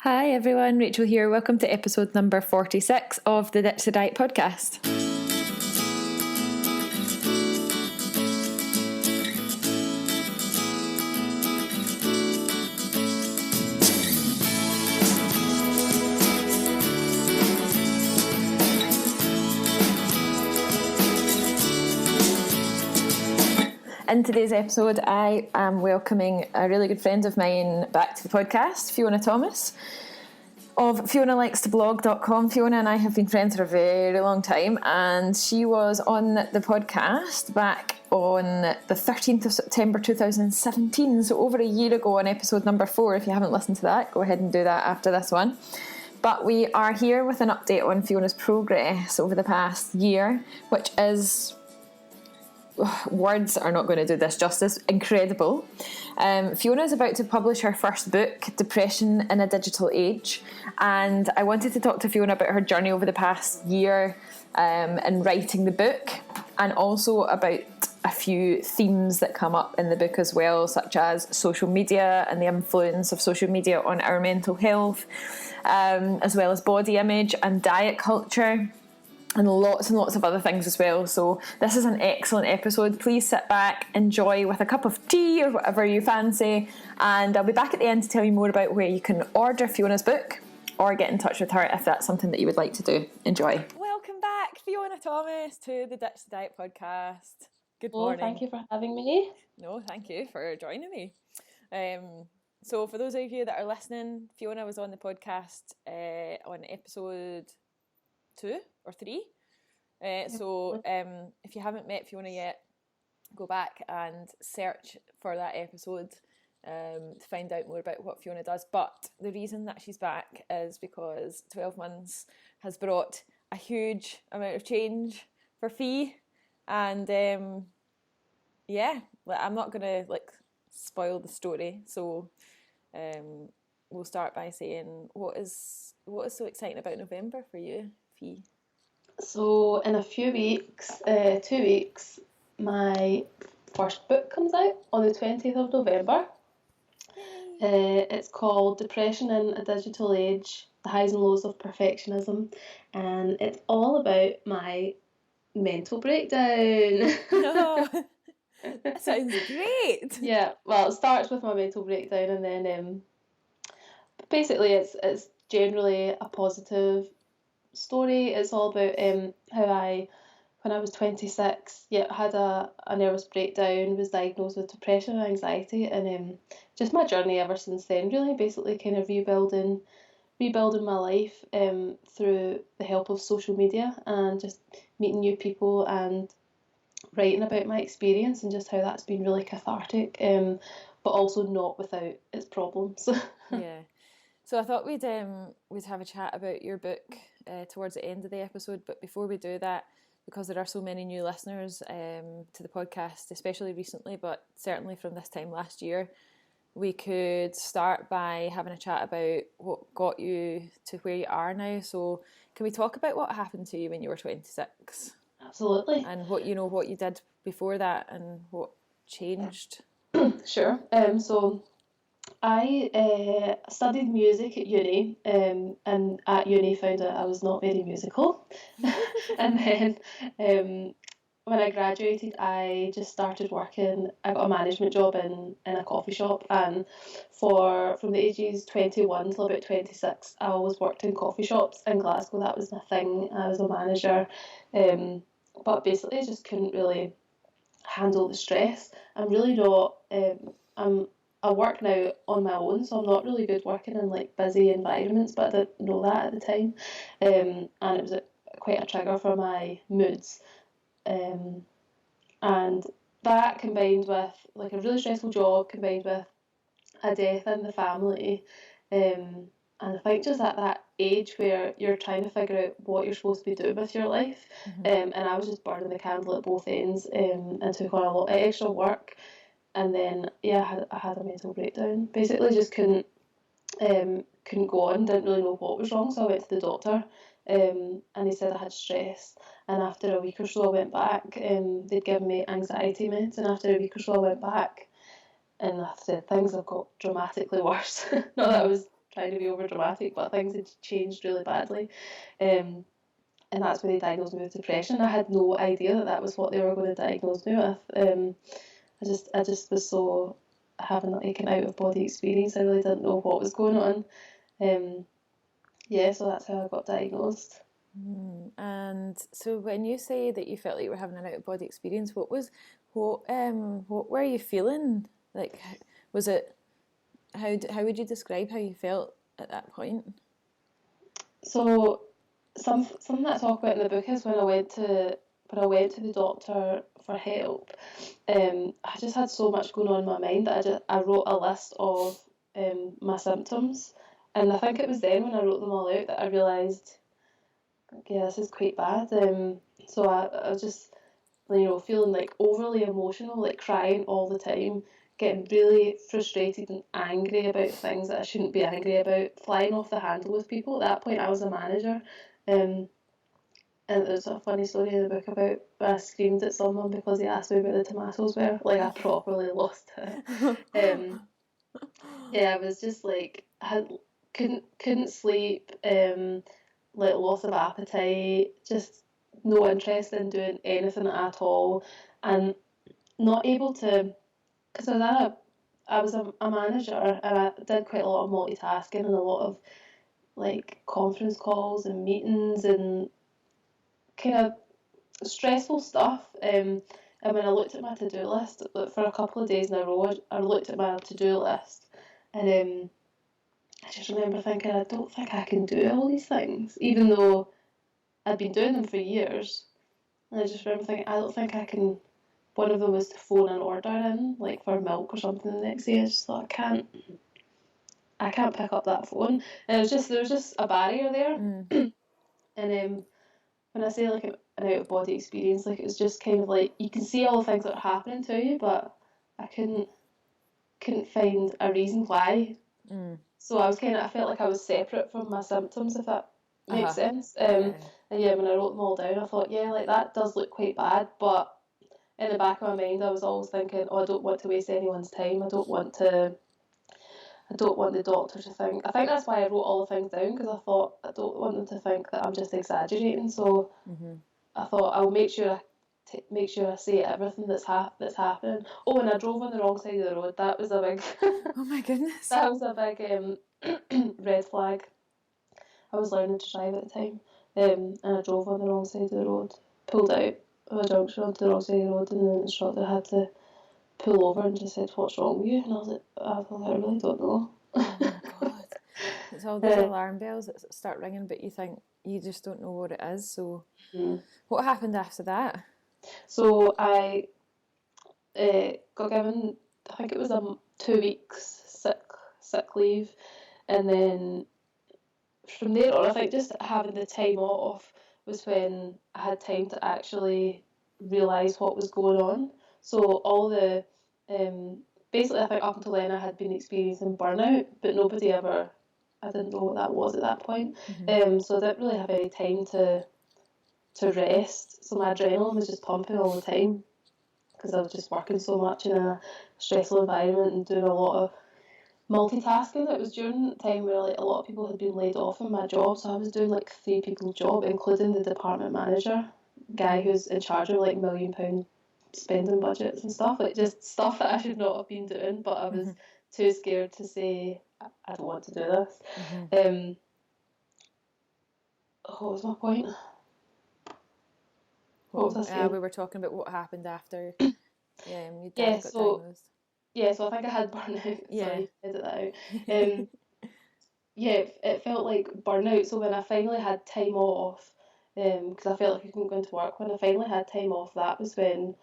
Hi everyone, Rachel here. Welcome to episode number 46 of the Ditch the Diet podcast. In today's episode, I am welcoming a really good friend of mine back to the podcast, Fiona Thomas of FionaLikesToBlog.com. Fiona and I have been friends for a very long time, and she was on the podcast back on the 13th of September 2017, so over a year ago, on episode number 4. If you haven't listened to that, go ahead and do that after this one. But we are here with an update on Fiona's progress over the past year, which is... words are not going to do this justice. Incredible. Fiona is about to publish her first book, Depression in a Digital Age, and I wanted to talk to Fiona about her journey over the past year in writing the book, and also about a few themes that come up in the book as well, such as social media and the influence of social media on our mental health, as well as body image and diet culture, and lots of other things as well. So this is an excellent episode. Please sit back, enjoy with a cup of tea or whatever you fancy, and I'll be back at the end to tell you more about where you can order Fiona's book or get in touch with her if that's something that you would like to do. Enjoy. Welcome back, Fiona Thomas, to the Ditch the Diet podcast. Good morning. Thank you for having me. No, thank you for joining me. So for those of you that are listening, Fiona was on the podcast on episode 2 or 3. So if you haven't met Fiona yet, go back and search for that episode to find out more about what Fiona does. But the reason that she's back is because 12 months has brought a huge amount of change for Fee, and I'm not going to spoil the story, so we'll start by saying what is so exciting about November for you, Fee? So in a few weeks, 2 weeks, my first book comes out on the 20th of November. It's called Depression in a Digital Age, The Highs and Lows of Perfectionism, and it's all about my mental breakdown. Oh, that sounds great. Yeah, well, it starts with my mental breakdown, and then basically it's generally a positive story. It's all about how when I was 26, had a nervous breakdown, was diagnosed with depression and anxiety, and just my journey ever since then, really basically kind of rebuilding my life through the help of social media and just meeting new people and writing about my experience, and just how that's been really cathartic, but also not without its problems. Yeah. So I thought we'd have a chat about your book towards the end of the episode, but before we do that, because there are so many new listeners to the podcast, especially recently, but certainly from this time last year, we could start by having a chat about what got you to where you are now. So can we talk about what happened to you when you were 26? Absolutely. And what you did before that and what changed? Sure. So I studied music at uni, and at uni found out I was not very musical. And then when I graduated, I just started working. I got a management job in a coffee shop, and from the ages 21 till about 26, I always worked in coffee shops in Glasgow. That was my thing. I was a manager, but basically I just couldn't really handle the stress. I'm really not. I work now on my own, so I'm not really good working in busy environments, but I didn't know that at the time, and it was quite a trigger for my moods, and that combined with a really stressful job, combined with a death in the family, and I think just at that age where you're trying to figure out what you're supposed to be doing with your life, and I was just burning the candle at both ends, and took on a lot of extra work. And then, I had a mental breakdown. Basically, just couldn't go on. Didn't really know what was wrong, so I went to the doctor, and they said I had stress. And after a week or so, I went back. They'd given me anxiety meds, and after a week or so, I went back, and I said things have got dramatically worse. Not that I was trying to be over dramatic, but things had changed really badly. And that's when they diagnosed me with depression. I had no idea that that was what they were going to diagnose me with. I just was so having like an out of body experience. I really didn't know what was going on. So that's how I got diagnosed. And so when you say that you felt like you were having an out of body experience, what were you feeling? Like, was it how would you describe how you felt at that point? So something that I talk about in the book is when I went to the doctor for help. I just had so much going on in my mind that I wrote a list of my symptoms, and I think it was then when I wrote them all out that I realised, yeah, this is quite bad. So I was just, feeling like overly emotional, like crying all the time, getting really frustrated and angry about things that I shouldn't be angry about, flying off the handle with people. At that point, I was a manager. And there's a funny story in the book about I screamed at someone because they asked me where the tomatoes were. Like, I properly lost it. I was just like, couldn't sleep, like loss of appetite, just no interest in doing anything at all, and not able to, because I was a manager, and I did quite a lot of multitasking and a lot of like conference calls and meetings and kind of stressful stuff. And when I looked at my to-do list for a couple of days in a row, I looked at my to-do list, and I just remember thinking, I don't think I can do all these things, even though I'd been doing them for years. And I just remember thinking, I don't think I can. One of them was to phone an order in, like for milk or something the next day. I just thought, I can't pick up that phone. And there was just a barrier there. And when I say like an out of body experience, like it was just kind of like you can see all the things that are happening to you, but I couldn't find a reason why. So I felt like I was separate from my symptoms, if that makes sense. And when I wrote them all down, I thought, yeah, like that does look quite bad, but in the back of my mind, I was always thinking, oh, I don't want to waste anyone's time. I don't want the doctor to think. I think that's why I wrote all the things down, because I thought I don't want them to think that I'm just exaggerating. So I thought I'll make sure I say everything that's happening. Oh, and I drove on the wrong side of the road. That was a big. Oh my goodness. That was a big red flag. I was learning to drive at the time, and I drove on the wrong side of the road. Pulled out of a junction onto the wrong side of the road, and the instructor had to pull over and just said, "What's wrong with you?" And I was like, I really don't know. Oh my god. It's all those alarm bells that start ringing, but you think you just don't know what it is. So what happened after that? So I got given, I think it was 2 weeks sick leave, and then from there on, I think just having the time off was when I had time to actually realise what was going on. So all the basically, I think up until then I had been experiencing burnout, but I didn't know what that was at that point. So I didn't really have any time to rest. So my adrenaline was just pumping all the time, because I was just working so much in a stressful environment and doing a lot of multitasking. It was during the time where like a lot of people had been laid off in my job, so I was doing like 3 people's job, including the department manager, guy who's in charge of like £1 million spending budgets and stuff, like just stuff that I should not have been doing, but I was too scared to say I don't want to do this. What was my point? What was I saying? We were talking about what happened after your dad got diagnosed. Yeah, so I think I had burnout. Yeah. Sorry, edit that out. It felt like burnout. So when I finally had time off, because I felt like I couldn't go into work, when I finally had time off, that was when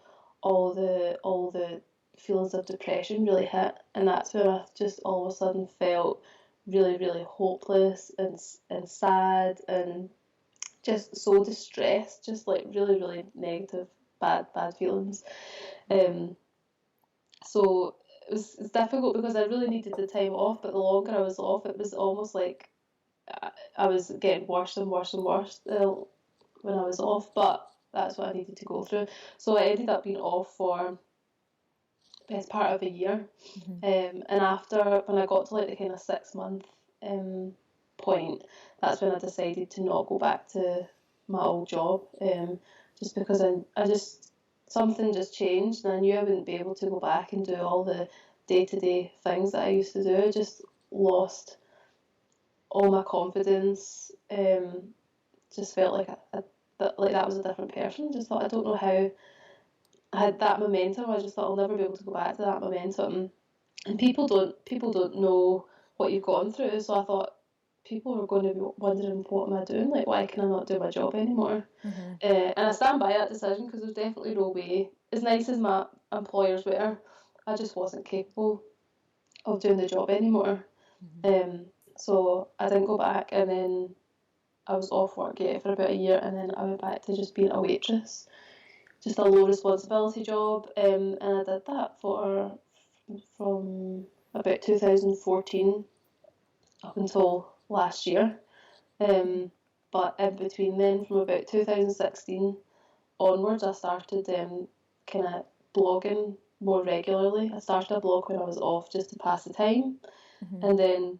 all the feelings of depression really hit, and that's when I just all of a sudden felt really, really hopeless and sad and just so distressed, just like really, really negative, bad feelings. So it's difficult because I really needed the time off, but the longer I was off, it was almost like I was getting worse and worse and worse when I was off, but that's what I needed to go through. So I ended up being off for the best part of a year. And after, when I got to like the kind of 6 month point, that's when I decided to not go back to my old job, just because I just, something just changed, and I knew I wouldn't be able to go back and do all the day-to-day things that I used to do. I just lost all my confidence, just felt like that was a different person. Just thought, I don't know how I had that momentum. I just thought I'll never be able to go back to that momentum. And people don't know what you've gone through. So I thought people are going to be wondering, what am I doing? Like, why can I not do my job anymore? And I stand by that decision, because there's definitely no way. As nice as my employers were, I just wasn't capable of doing the job anymore. So I didn't go back, and then I was off work for about a year, and then I went back to just being a waitress, just a low responsibility job, and I did that from about 2014 up until last year. But in between then, from about 2016 onwards, I started kind of blogging more regularly. I started a blog when I was off, just to pass the time, and then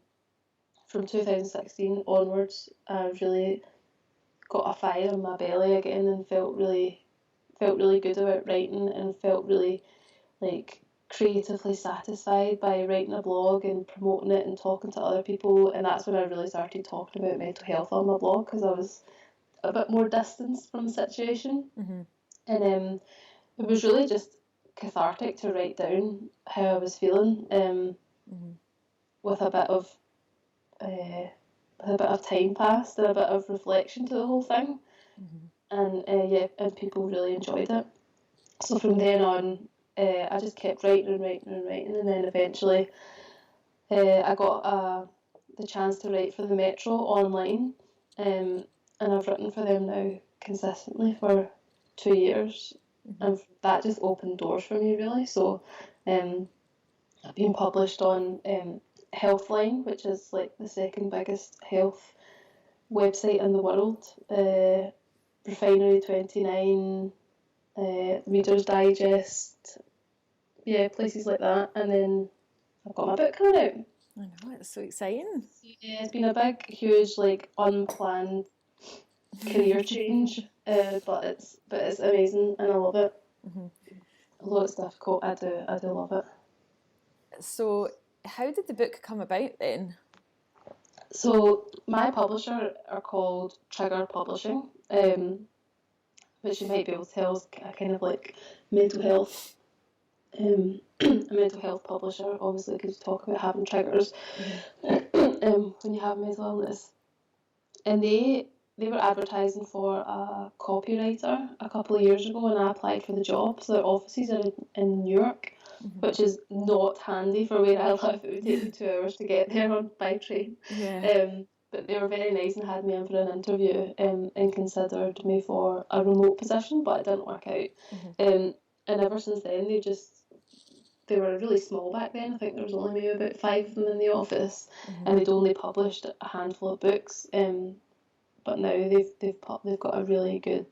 from 2016 onwards, I really got a fire in my belly again, and felt really good about writing, and felt really like creatively satisfied by writing a blog and promoting it and talking to other people. And that's when I really started talking about mental health on my blog, because I was a bit more distanced from the situation. And it was really just cathartic to write down how I was feeling, with a bit of time passed and a bit of reflection to the whole thing. And people really enjoyed it. So from then on, I just kept writing, and then eventually I got the chance to write for the Metro online, and I've written for them now consistently for 2 years, and that just opened doors for me, really. So I've been published on Healthline, which is like the second biggest health website in the world, Refinery 29, Reader's Digest, places like that. And then I've got my book coming out. I know, it's so exciting. Yeah, it's been a big, huge, like, unplanned career change, but it's amazing, and I love it. Although it's difficult, I do love it. So how did the book come about then? So my publisher are called Trigger Publishing, which you might be able to tell is a kind of like mental health, a mental health publisher, obviously, because you talk about having triggers when you have mental illness. And they were advertising for a copywriter a couple of years ago, and I applied for the job. So their offices are in New York, which is not handy for where I live. It would take me 2 hours to get there by train. But they were very nice and had me in for an interview, and considered me for a remote position, but it didn't work out. And ever since then, they were really small back then. I think there was only maybe about 5 of them in the office, and they'd only published a handful of books. But now they've got a really good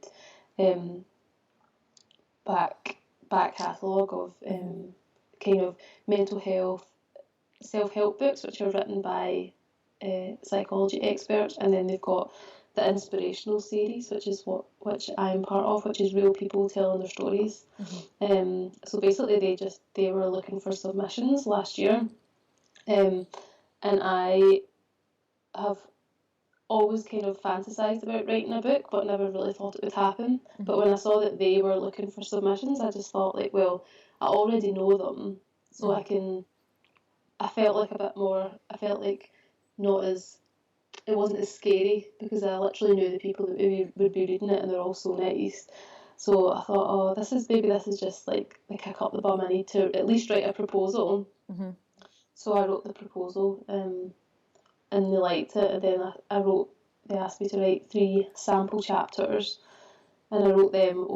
back catalogue of kind of mental health, self-help books, which are written by psychology experts, and then they've got the inspirational series, which I'm part of, which is real people telling their stories. So basically, they were looking for submissions last year, and I have always kind of fantasized about writing a book, but never really thought it would happen. But when I saw that they were looking for submissions, I just thought, like, well, I already know them, so I felt like a bit more. I felt like it wasn't as scary, because I literally knew the people that would be reading it, and they're all so nice. So I thought, oh, this is just like the kick up the bum. I need to at least write a proposal. So I wrote the proposal, and they liked it. And then they asked me to write 3 sample chapters, and I wrote them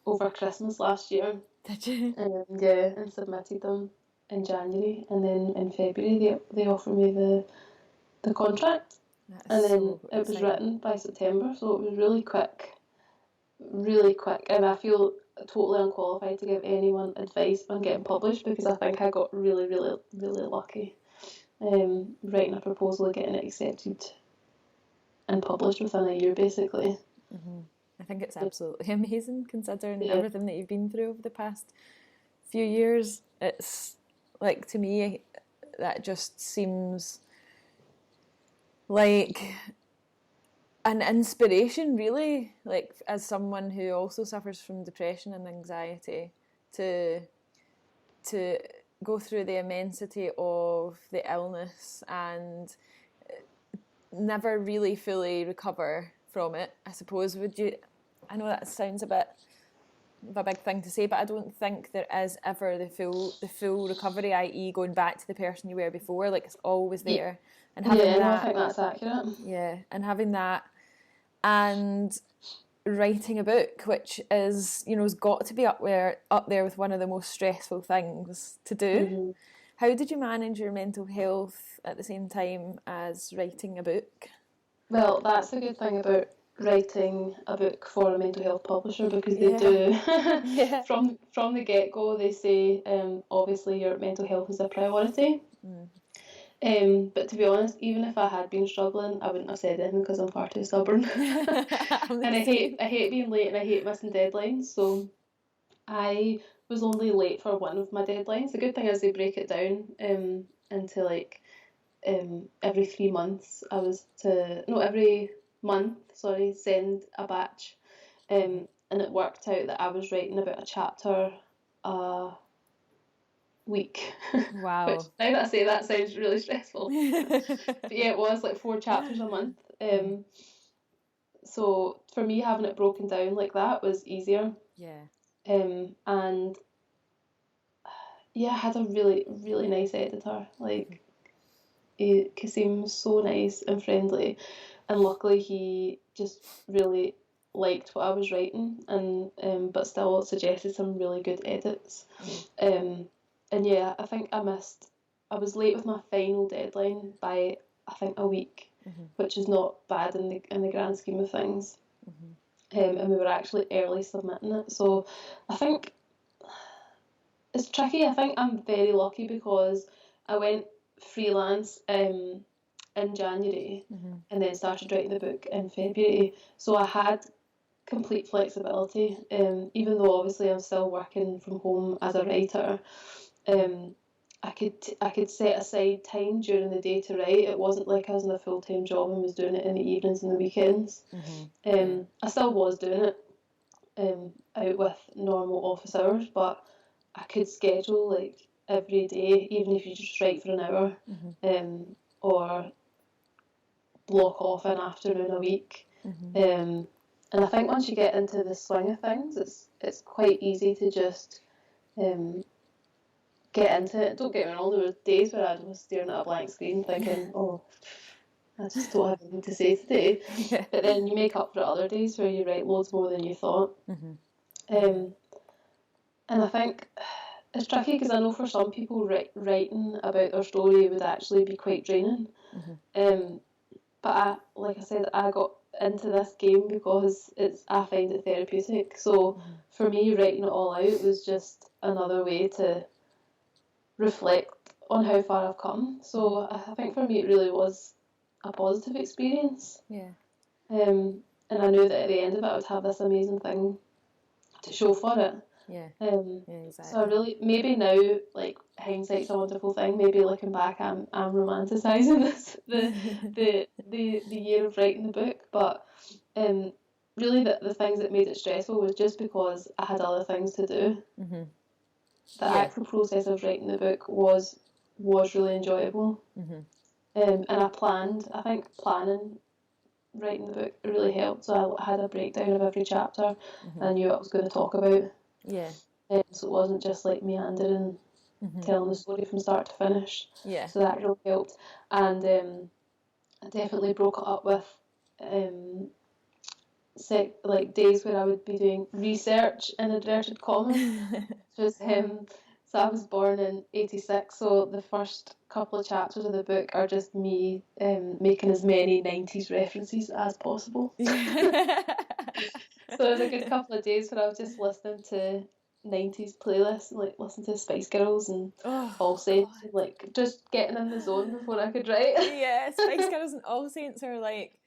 over Christmas last year. Did you? And submitted them in January, and then in February they offered me the contract. And then it was written by September, so it was really quick, and I feel totally unqualified to give anyone advice on getting published, because I think I got really, really, really lucky. writing a proposal and getting it accepted and published within a year, basically. I think it's absolutely amazing considering Yeah. everything that you've been through over the past few years. It's like, to me, that just seems like an inspiration, really, like as someone who also suffers from depression and anxiety, to go through the immensity of the illness and never really fully recover from it, I suppose. Would you, I know that sounds a bit of a big thing to say, but I don't think there is ever the full recovery, i.e. going back to the person you were before. Like, it's always there. And having Yeah, no, that, I think that's accurate. yeah, and having that, and writing a book, which is, you know, has got to be up there with one of the most stressful things to do. How did you manage your mental health at the same time as writing a book? Well, that's the good thing about writing a book for a mental health publisher, because they do from the get-go, they say obviously your mental health is a priority. But to be honest, even if I had been struggling, I wouldn't have said anything because I'm far too stubborn. And I hate being late, and I hate missing deadlines. So I was only late for one of my deadlines. The good thing is they break it down into like every 3 months. Every month, sorry, send a batch. And it worked out that I was writing about a chapter a week. Wow. Which, now that I say that, sounds really stressful. But yeah, it was like 4 chapters a month. So for me, having it broken down like that was easier. Yeah. And yeah, I had a really, really nice editor. Like, he seemed so nice and friendly, and luckily he just really liked what I was writing, and but still suggested some really good edits. And yeah, I think I was late with my final deadline by, I think, a week, which is not bad in the grand scheme of things. And we were actually early submitting it, so I think it's tricky. I think I'm very lucky because I went freelance in January and then started writing the book in February. So I had complete flexibility, even though obviously I'm still working from home as a writer. I could set aside time during the day to write. It wasn't like I was in a full-time job and was doing it in the evenings and the weekends. I still was doing it out with normal office hours, but I could schedule like every day, even if you just write for an hour, or block off an afternoon a week. And I think once you get into the swing of things, it's quite easy to just get into it. Don't get me wrong, there were days where I was staring at a blank screen thinking, oh, I just don't have anything to say today. But then you make up for other days where you write loads more than you thought. And I think it's tricky because I know for some people writing about their story would actually be quite draining. But like I said, I got into this game because I find it therapeutic. So for me, writing it all out was just another way to reflect on how far I've come. So I think for me it really was a positive experience. And I knew that at the end of it I would have this amazing thing to show for it. Exactly. So I really, maybe now, like, hindsight's a wonderful thing. Maybe looking back, I'm romanticising the year of writing the book. But really, the things that made it stressful was just because I had other things to do. The actual process of writing the book was really enjoyable. And I think planning writing the book really helped. So I had a breakdown of every chapter. I knew what I was going to talk about. So it wasn't just like meandering, telling the story from start to finish. So that really helped. And I definitely broke it up with like days where I would be doing research in inverted commas. So I was born in 86, so the first couple of chapters of the book are just me making as many 90s references as possible. So there was a good couple of days where I was just listening to 90s playlists and like listen to Spice Girls and Oh, All Saints God. and like just getting in the zone before I could write. Yeah, Spice Girls and All Saints are like,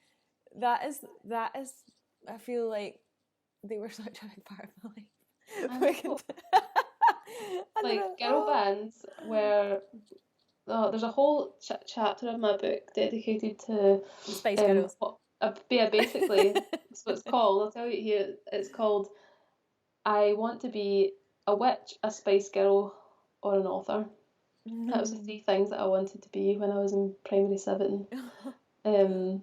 that is, I feel like they were such a big part of my I life. know. And Like then, girl bands where there's a whole chapter of my book dedicated to the Spice Girls. yeah, basically that's what it's called. I'll tell you here. It's called I Want to Be a Witch, a Spice Girl, or an Author. That was the three things that I wanted to be when I was in primary 7. Um,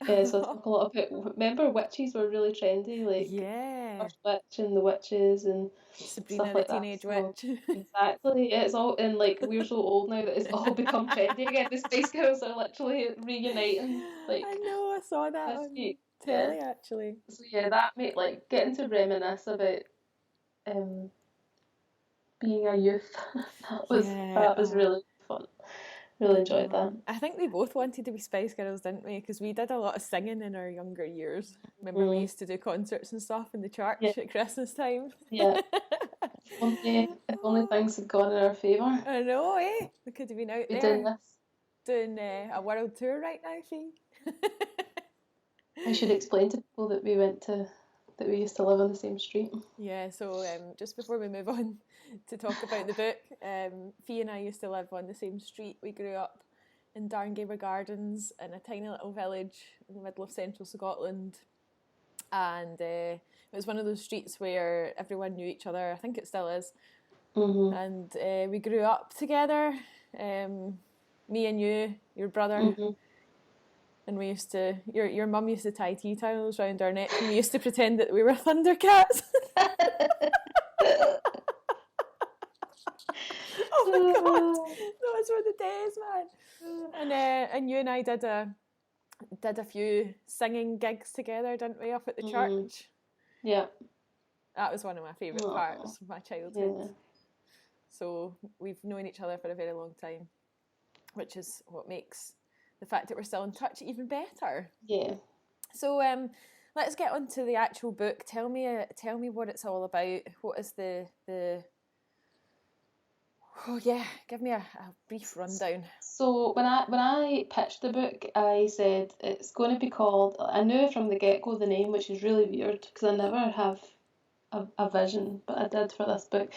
so I talk a lot about. Remember, witches were really trendy, like Yeah. First Witch and the Witches and Sabrina stuff the like that. Teenage So Witch. exactly, yeah, it's all and like we're so old now that it's all become trendy again. The Spice Girls are literally reuniting, I like know, I saw that this on week. Yeah. telly actually. So yeah, that made like getting to reminisce about um being a youth. Yeah. That was really fun. Really I enjoyed that. know. I think we both wanted to be Spice Girls, didn't we? Because we did a lot of singing in our younger years. Remember, we Mm, used to do concerts and stuff in the yeah, church at Christmas time. yeah. If only things had gone in our favour. I know, eh? We could have been out We're doing there this. doing a world tour right now, Fee. I should explain to people that we used to live on the same street. Yeah, so just before we move on to talk about the book, Fee and I used to live on the same street. We grew up in Darngaber Gardens in a tiny little village in the middle of central Scotland. And it was one of those streets where everyone knew each other. I think it still is. Mhm. And we grew up together, me and you, your brother, Mhm. and we used to. Your mum used to tie tea towels round our necks, and we used to pretend that we were Thundercats. Oh my god, those were the days, man. And you and I did a few singing gigs together, didn't we, up at the Mhm. church? Yeah. That was one of my favourite Aw. parts of my childhood. Yeah. So we've known each other for a very long time, which is what makes the fact that we're still in touch even better. Yeah. So let's get on to the actual book. Tell me what it's all about. What is the oh yeah, give me a brief rundown. So when I pitched the book, I said it's going to be called. I knew from the get-go the name, which is really weird because I never have a vision, but I did for this book.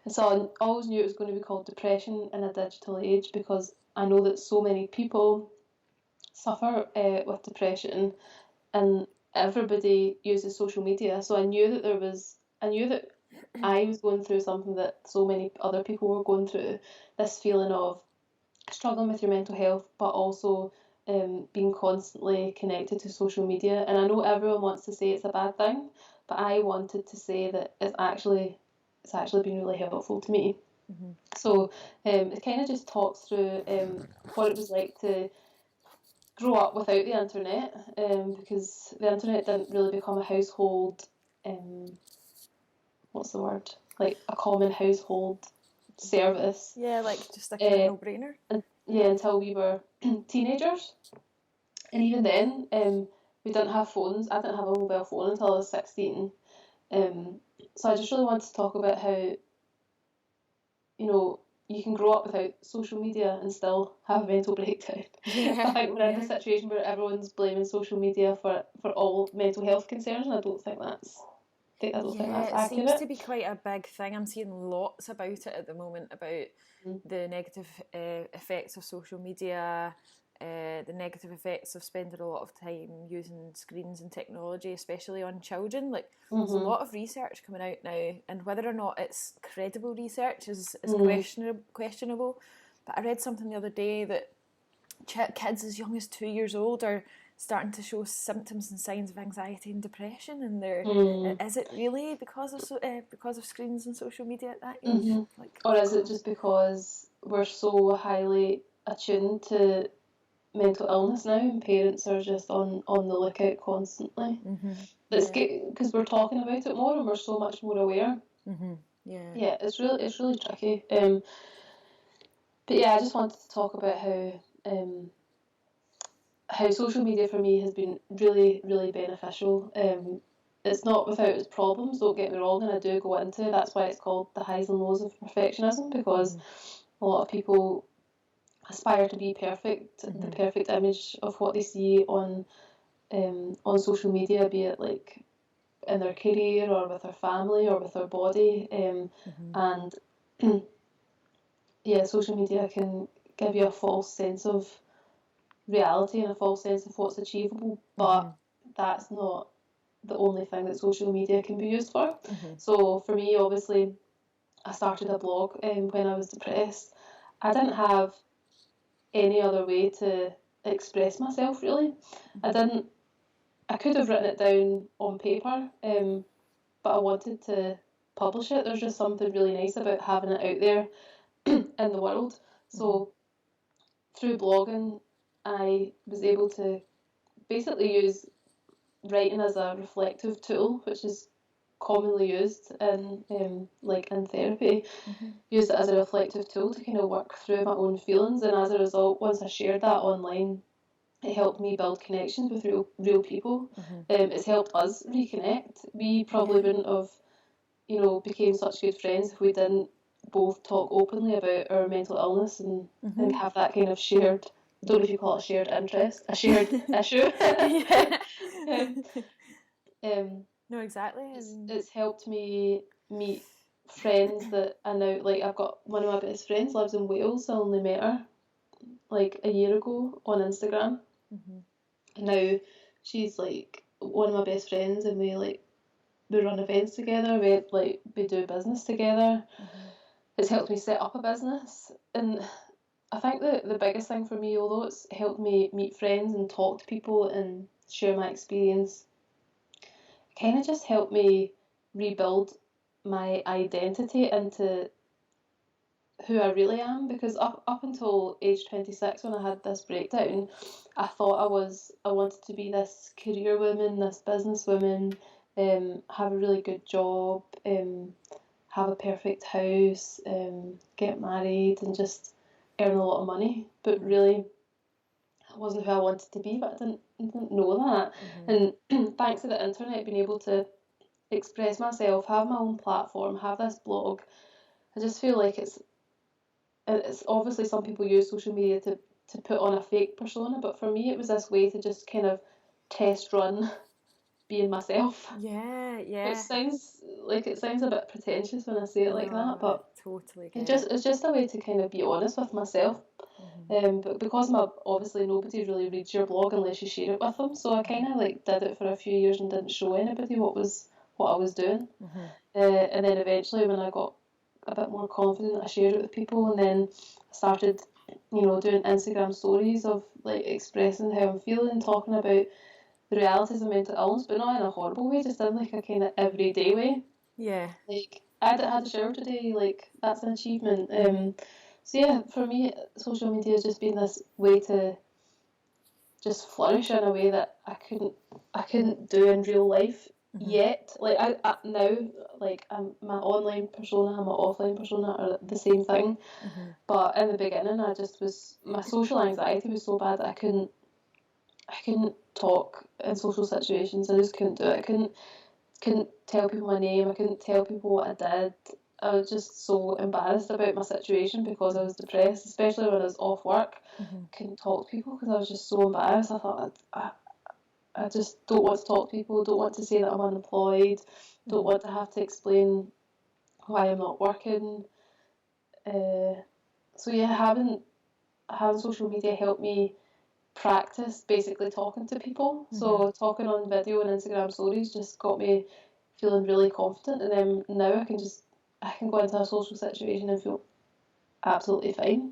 And so I always knew it was going to be called Depression in a Digital Age because I know that so many people suffer with depression and everybody uses social media. So I knew that I was going through something that so many other people were going through, this feeling of struggling with your mental health, but also being constantly connected to social media. And I know everyone wants to say it's a bad thing, but I wanted to say that it's actually been really helpful to me. Mm-hmm. So it kind of just talks through what it was like to grow up without the internet, because the internet didn't really become a household. What's the word? Like a common household service. Yeah, like just a kind of no-brainer. And yeah, until we were teenagers. And even then, we didn't have phones. I didn't have a mobile phone until I was 16. So I just really wanted to talk about how, you can grow up without social media and still have a mental breakdown. Yeah, I think we're in a yeah. situation where everyone's blaming social media for all mental health concerns, and I don't think that's Yeah, it seems accurate. to be quite a big thing. I'm seeing lots about it at the moment, about the negative effects of social media, the negative effects of spending a lot of time using screens and technology, especially on children. Like, there's a lot of research coming out now, and whether or not it's credible research is questionable. But I read something the other day that kids as young as 2 years old are starting to show symptoms and signs of anxiety and depression, and is it really because of screens and social media at that age? Like, Or is it just because we're so highly attuned to mental illness now, and parents are just on the lookout constantly? It's because we're talking about it more and we're so much more aware. Yeah. Yeah, it's really tricky. But yeah, I just wanted to talk about how social media for me has been really, really beneficial. it's not without its problems, don't get me wrong, and I do go into, that's why it's called the highs and lows of perfectionism, because a lot of people aspire to be perfect, the perfect image of what they see on social media, be it like in their career or with their family or with their body, and yeah, social media can give you a false sense of reality and a false sense of what's achievable, but that's not the only thing that social media can be used for. So for me, obviously, I started a blog when I was depressed. I didn't have any other way to express myself, really. I could have written it down on paper, but I wanted to publish it. There's just something really nice about having it out there in the world. So through blogging, I was able to basically use writing as a reflective tool, which is commonly used in like in therapy. Use it as a reflective tool to kind of work through my own feelings, and as a result, once I shared that online, it helped me build connections with real people. It's helped us reconnect. We probably wouldn't have, became such good friends if we didn't both talk openly about our mental illness and have that kind of shared, I don't know if you call it a shared interest, a shared issue. No, exactly. It's helped me meet friends that I now, like, I've got one of my best friends lives in Wales. I only met her like a year ago on Instagram. And now she's like one of my best friends, and we run events together, we do business together. It's helped me set up a business, and I think the biggest thing for me, although it's helped me meet friends and talk to people and share my experience, it kind of just helped me rebuild my identity into who I really am, because up until age 26, when I had this breakdown, I thought I wanted to be this career woman, this business woman, have a really good job, have a perfect house, get married, and just earn a lot of money. But really, that wasn't who I wanted to be, but I didn't know that. And thanks to the internet, being able to express myself, have my own platform, have this blog, I just feel like it's obviously some people use social media to put on a fake persona, but for me it was this way to just kind of test run being myself. Yeah. It sounds a bit pretentious when I say it like that, but totally it's just a way to kind of be honest with myself. But because obviously nobody really reads your blog unless you share it with them, so I kind of did it for a few years and didn't show anybody what I was doing. And then eventually, when I got a bit more confident, I shared it with people, and then I started, doing Instagram stories of expressing how I'm feeling, talking about the realities of mental illness, but not in a horrible way, just in a kind of everyday way. Yeah. I had a shower today, that's an achievement. So yeah, for me, social media has just been this way to just flourish in a way that I couldn't do in real life yet. I now, my online persona and my offline persona are the same thing. But in the beginning, my social anxiety was so bad that I couldn't talk in social situations. I just couldn't do it. I couldn't tell people my name. I couldn't tell people what I did. I was just so embarrassed about my situation because I was depressed, especially when I was off work. I couldn't talk to people because I was just so embarrassed. I thought I just don't want to talk to people, don't want to say that I'm unemployed, don't want to have to explain why I'm not working. So yeah, having social media helped me practice basically talking to people. So talking on video and Instagram stories just got me feeling really confident, and then now I can go into a social situation and feel absolutely fine.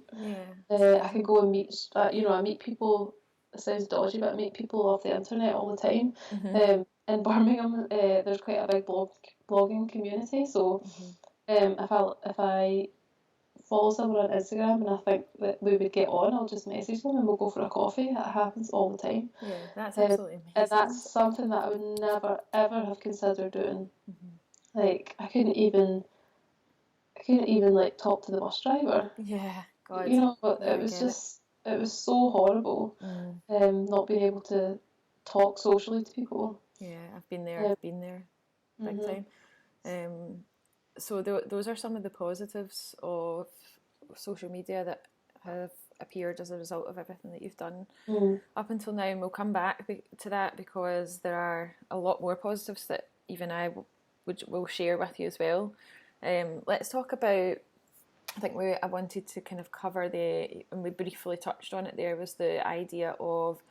I can go and meet I meet people. It sounds dodgy, but I meet people off the internet all the time. In Birmingham, there's quite a big blogging community, so if I follow someone on Instagram and I think that we would get on, I'll just message them and we'll go for a coffee. That happens all the time. Yeah, that's absolutely amazing. And that's something that I would never ever have considered doing. I couldn't even talk to the bus driver. Yeah, God. But it was so horrible. Not being able to talk socially to people. Yeah, I've been there, big time. So those are some of the positives of social media that have appeared as a result of everything that you've done up until now, and we'll come back to that because there are a lot more positives that even I will share with you as well. Let's talk about, I think I wanted to kind of cover and we briefly touched on it there, was the idea of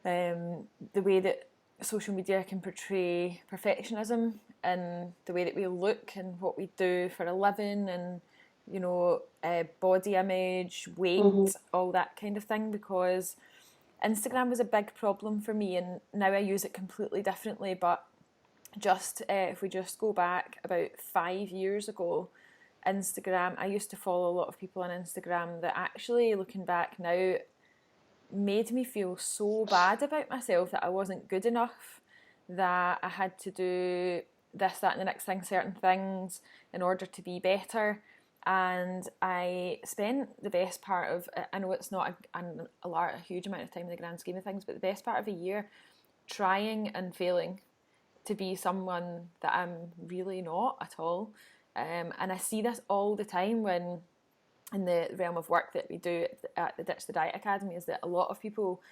the way that social media can portray perfectionism and the way that we look and what we do for a living, and body image, weight, all that kind of thing, because Instagram was a big problem for me, and now I use it completely differently. But just if we just go back about 5 years ago, Instagram, I used to follow a lot of people on Instagram that actually, looking back now, made me feel so bad about myself, that I wasn't good enough, that I had to do this, that and the next thing, certain things in order to be better. And I spent the best part of, I know it's not a huge amount of time in the grand scheme of things, but the best part of a year trying and failing to be someone that I'm really not at all. And I see this all the time when, in the realm of work that we do at the Ditch the Diet Academy, is that a lot of people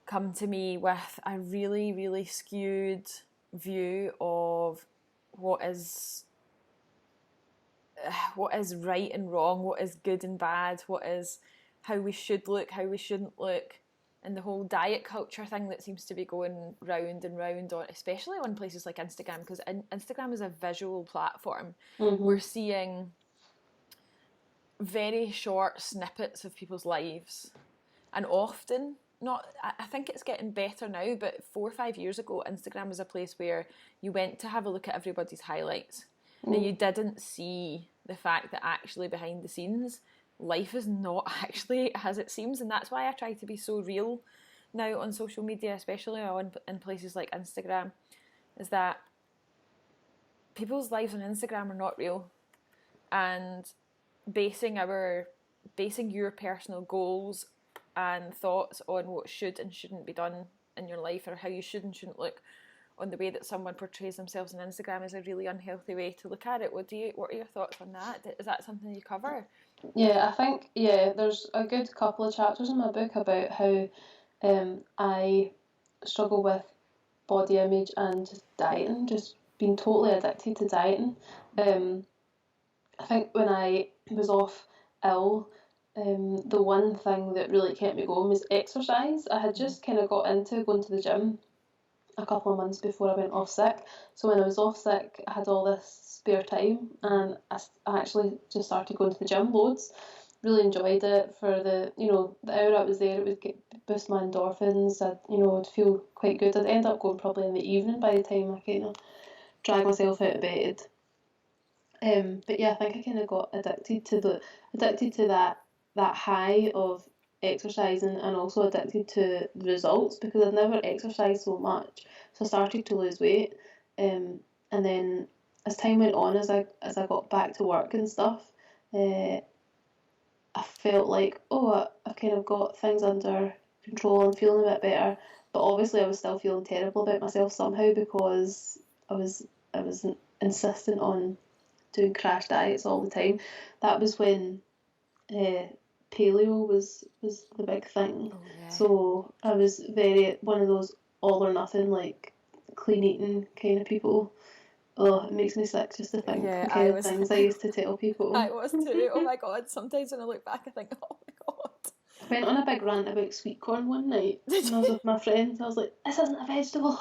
come to me with a really, really skewed view of what is right and wrong, what is good and bad, what is how we should look, how we shouldn't look, and the whole diet culture thing that seems to be going round and round on, especially on places like Instagram, because Instagram is a visual platform. We're seeing very short snippets of people's lives, and often not, I think it's getting better now, but 4 or 5 years ago, Instagram was a place where you went to have a look at everybody's highlights, and you didn't see the fact that actually behind the scenes life is not actually as it seems. And that's why I try to be so real now on social media, especially in places like Instagram, is that people's lives on Instagram are not real, and basing your personal goals and thoughts on what should and shouldn't be done in your life, or how you should and shouldn't look, on the way that someone portrays themselves on Instagram, is a really unhealthy way to look at it. What are your thoughts on that? Is that something you cover? Yeah, I think, there's a good couple of chapters in my book about how I struggle with body image and just dieting, just being totally addicted to dieting. I think when I was off ill, the one thing that really kept me going was exercise. I had just kind of got into going to the gym a couple of months before I went off sick. So when I was off sick, I had all this spare time, and I actually just started going to the gym loads. Really enjoyed it for the hour I was there. It would boost my endorphins. I'd feel quite good. I'd end up going probably in the evening by the time I kind of drag myself out of bed. But yeah, I think I kind of got addicted to that high of exercising, and also addicted to the results, because I'd never exercised so much. So I started to lose weight, and then as time went on, as I got back to work and stuff, I felt like, I've kind of got things under control and feeling a bit better. But obviously, I was still feeling terrible about myself somehow, because I was insistent on doing crash diets all the time. That was when paleo was the big thing. Oh, yeah. So I was very one of those all or nothing, like clean eating kind of people. Oh, it makes me sick just to think the kind of things I used to tell people. I was too. Oh my god, sometimes when I look back I think, oh my god. I went on a big rant about sweet corn one night when I was with my friends. I was like, this isn't a vegetable.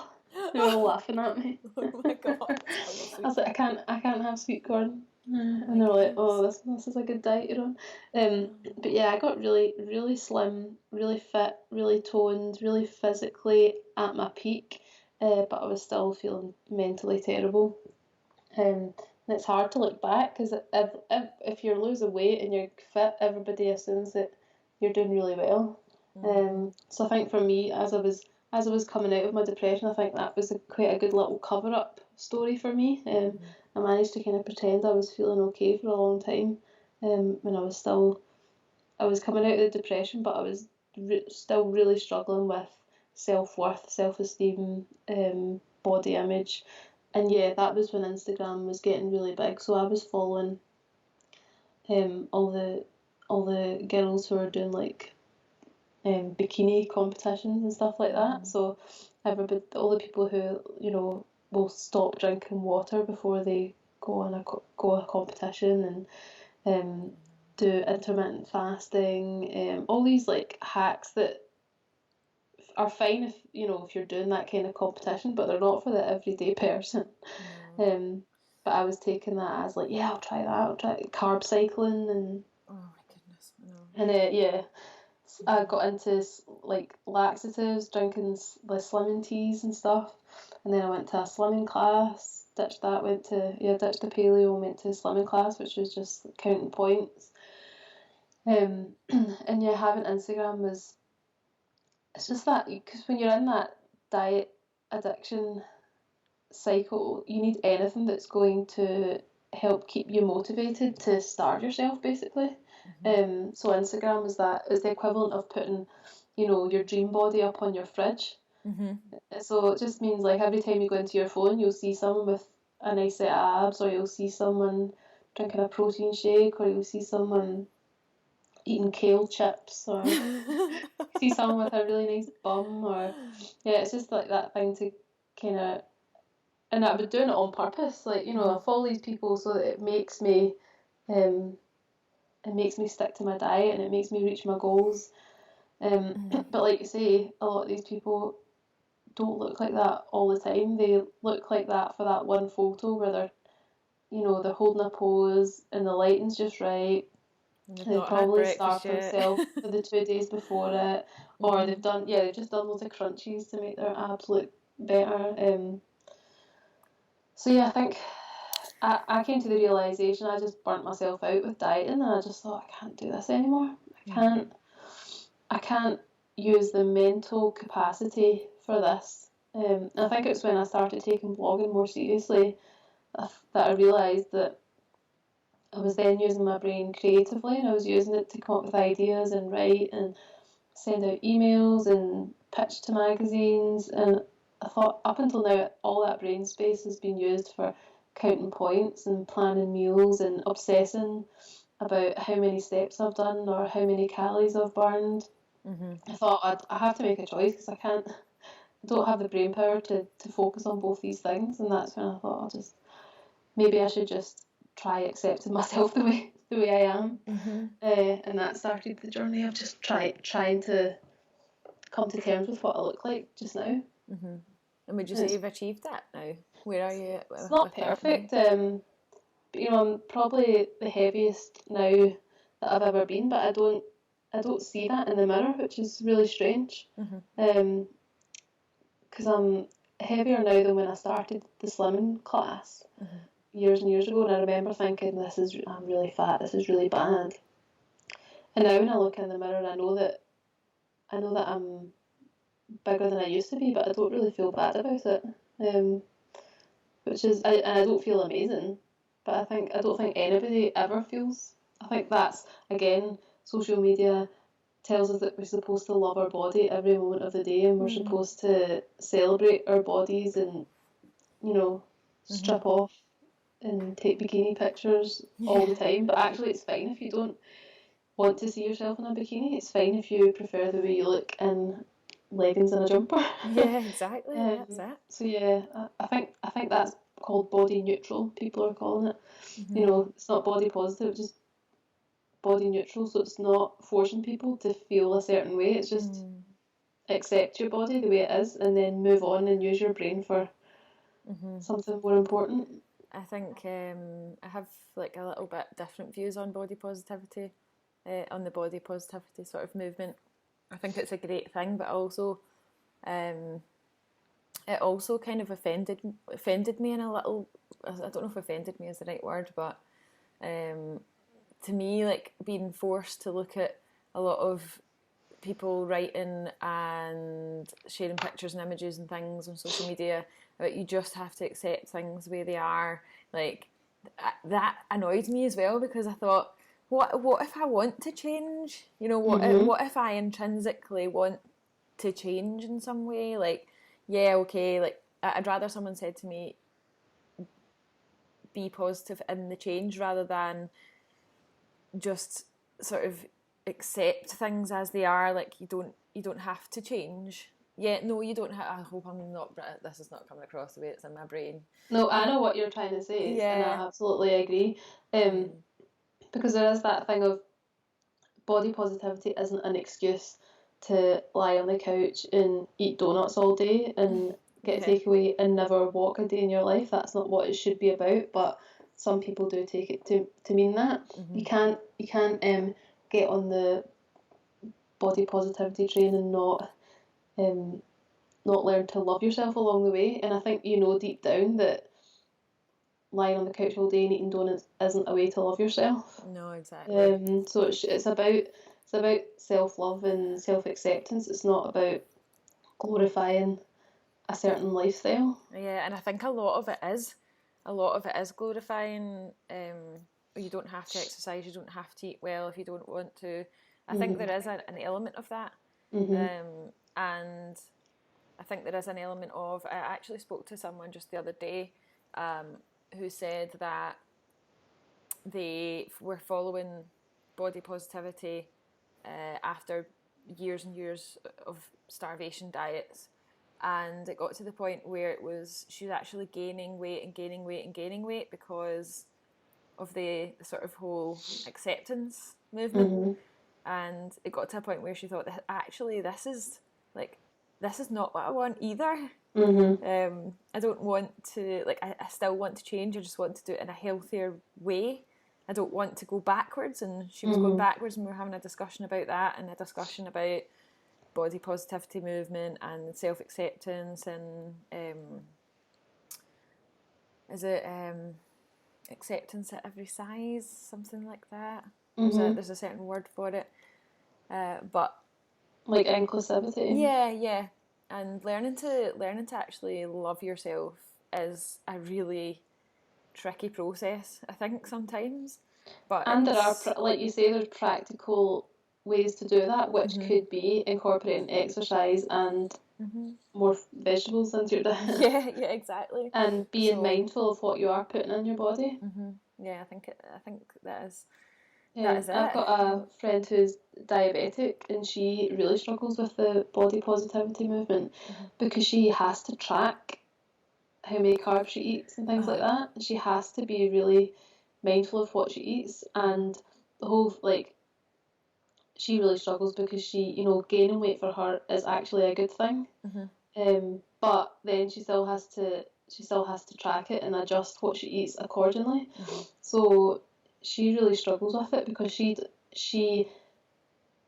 They were all laughing at me. Oh my god. I was like, I can't have sweet corn. And they were like, oh, this is a good diet you're on. But yeah, I got really, really slim, really fit, really toned, really physically at my peak, but I was still feeling mentally terrible. And it's hard to look back, because if you're losing weight and you're fit, everybody assumes that you're doing really well. So I think for me, as I was coming out of my depression, I think that was quite a good little cover up story for me. I managed to kind of pretend I was feeling okay for a long time, when I was coming out of the depression, but I was still really struggling with self-worth, self-esteem, body image. And yeah, that was when Instagram was getting really big. So I was following all the girls who were doing like bikini competitions and stuff like that. So everybody, all the people who, you know, will stop drinking water before they go on go a competition, and do intermittent fasting, all these like hacks that are fine if, you know, if you're doing that kind of competition, but they're not for the everyday person. But I was taking that as like, yeah, I'll try that. I'll try carb cycling, and Oh my goodness, I know. and yeah, I got into like laxatives, drinking the slimming teas and stuff, and then I went to a slimming class. Ditched that. Ditched the paleo. Went to a slimming class, which was just counting points. And yeah, having Instagram was, it's just that, because when you're in that diet addiction cycle, you need anything that's going to help keep you motivated to starve yourself, basically. So Instagram is the equivalent of putting, you know, your dream body up on your fridge. So it just means like every time you go into your phone, you'll see someone with a nice set of abs, or you'll see someone drinking a protein shake, or you'll see someone eating kale chips, or see someone with a really nice bum, or yeah, it's just like that thing to kind of, and I've been doing it on purpose, like, you know, I follow these people so that it makes me stick to my diet, and it makes me reach my goals. But like you say, a lot of these people don't look like that all the time. They look like that for that one photo where they're, you know, they're holding a pose and the lighting's just right. They've probably starved themselves for the 2 days before it, or they've just done loads of crunchies to make their abs look better. So yeah, I think I came to the realisation I just burnt myself out with dieting, and I just thought, I can't do this anymore. I can't use the mental capacity for this. I think it's when I started taking blogging more seriously that I realised that I was then using my brain creatively, and I was using it to come up with ideas and write and send out emails and pitch to magazines. And I thought, up until now, all that brain space has been used for counting points and planning meals and obsessing about how many steps I've done or how many calories I've burned. I thought I have to make a choice, because I don't have the brain power to focus on both these things. And that's when I thought, maybe I should just try accepting myself the way I am. And that started the journey of just trying to come to terms with what I look like just now. And would you say you've achieved that now? Where are you? It's not perfect, but you know, I'm probably the heaviest now that I've ever been, but I don't see that in the mirror, which is really strange. Because I'm heavier now than when I started the slimming class years and years ago, and I remember thinking, I'm really fat, this is really bad. And now when I look in the mirror, I know that I'm bigger than I used to be, but I don't really feel bad about it. And I don't feel amazing, but I don't think anybody ever feels. I think that's, again, social media tells us that we're supposed to love our body every moment of the day, and we're supposed to celebrate our bodies and, you know, strip off and take bikini pictures all the time. But actually, it's fine if you don't want to see yourself in a bikini. It's fine if you prefer the way you look in leggings and a jumper. Yeah, exactly. That's it. So yeah, I think that's called body neutral. People are calling it. You know, it's not body positive, it's just body neutral. So it's not forcing people to feel a certain way. It's just accept your body the way it is, and then move on and use your brain for something more important. I think I have like a little bit different views on body positivity, on the body positivity sort of movement. I think it's a great thing, but also it also kind of offended me in a little. I don't know if offended me is the right word, but to me, like being forced to look at a lot of people writing and sharing pictures and images and things on social media about you just have to accept things the way they are, like that annoyed me as well, because I thought, what if I want to change? You know, what if I intrinsically want to change in some way. Like, yeah, okay, like I'd rather someone said to me, be positive in the change rather than just sort of accept things as they are. Like, you don't have to change. Yeah, no, you don't have. I hope I'm not. This is not coming across the way it's in my brain. No, I know what you're trying to say, and Yeah. I absolutely agree. Because there is that thing of body positivity isn't an excuse to lie on the couch and eat donuts all day and get takeaway and never walk a day in your life. That's not what it should be about, but some people do take it to mean that. You can't get on the body positivity train and not learn to love yourself along the way. And I think you know deep down that lying on the couch all day and eating donuts isn't a way to love yourself. No, exactly. So it's about self-love and self-acceptance. It's not about glorifying a certain lifestyle. Yeah, and I think a lot of it is glorifying. You don't have to exercise, you don't have to eat well if you don't want to. I think there is an element of that, and I think there is an element of. I actually spoke to someone just the other day, who said that they were following body positivity after years and years of starvation diets, and it got to the point where she was actually gaining weight and gaining weight and gaining weight because of the sort of whole acceptance movement. And it got to a point where she thought that actually this is not what I want either. I don't want to, like, I still want to change. I just want to do it in a healthier way. I don't want to go backwards. And she was going backwards, and we were having a discussion about that, and a discussion about body positivity movement and self-acceptance and is it acceptance at every size, something like that. There's a certain word for it, but like inclusivity. Yeah, and learning to actually love yourself is a really tricky process, I think, sometimes. And there are, like you say, there's practical ways to do that, which could be incorporating exercise and more vegetables into your diet. Yeah, exactly. And being mindful of what you are putting in your body. Yeah, I think that is it. I've got a friend who's diabetic, and she really struggles with the body positivity movement because she has to track how many carbs she eats and things like that. She has to be really mindful of what she eats, and the whole, like, she really struggles because gaining weight for her is actually a good thing. But then she still has to track it and adjust what she eats accordingly. So she really struggles with it because she